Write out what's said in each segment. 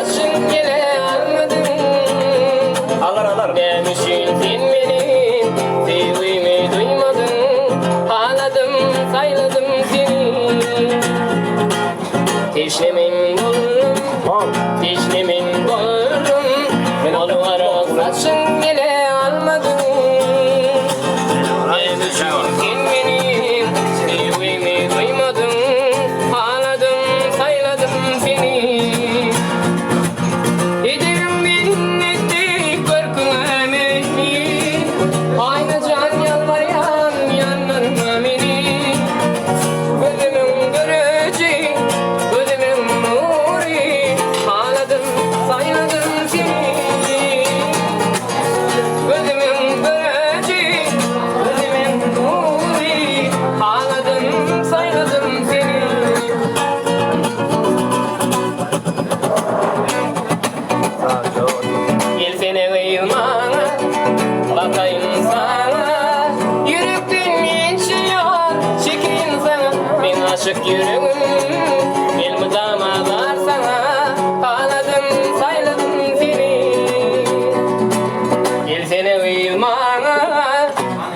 saçın gele almadın. Alır. Demişsin sen benim sevdiğimi duymadın. Ağladım sayladım seni. Teşnemin bollum, teşnemin bollum. Oluvarı saçın gele almadın. Demişsin sen benim sevdiğimi duymadın. Ağladım sayladım seni. Ederim minnetlik korkuna meni. Aynı can yalvarayan yanlarına beni. Gözümün göreceği, gözümün nuri. Ağladım sayladım seni. Gözümün göreceği, gözümün nuri. Ağladım sayladım seni. Gelsene kıyımana, bakayım sana. Yürekten geçiyor, çekeyim sana. Ben aşık yüreğim, elmi damalar sana. Ağladım, sayladım seni. Gelsene kıyımana,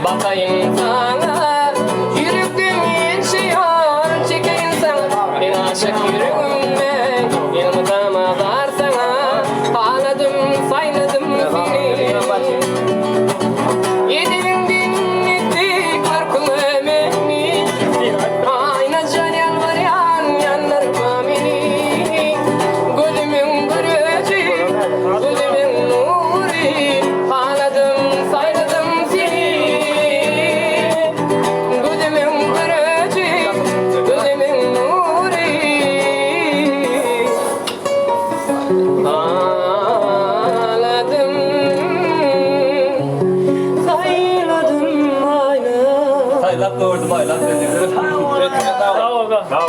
bakayım sana. Yürekten geçiyor, çekeyim sana. Ben aşık yüreğim, elmi damalar sana. Ağladım, sayladım seni. Yedirin dinledik korkulu emeni. Ayna can yalvarayan yanlarıma beni. Gözümün göreceği, gözümün nuri. Ağladım, sayladım seni. Gözümün göreceği, gözümün nuri. Ağladım, sayladım ayna. Saylat doğurdu baylar. Sağ ol.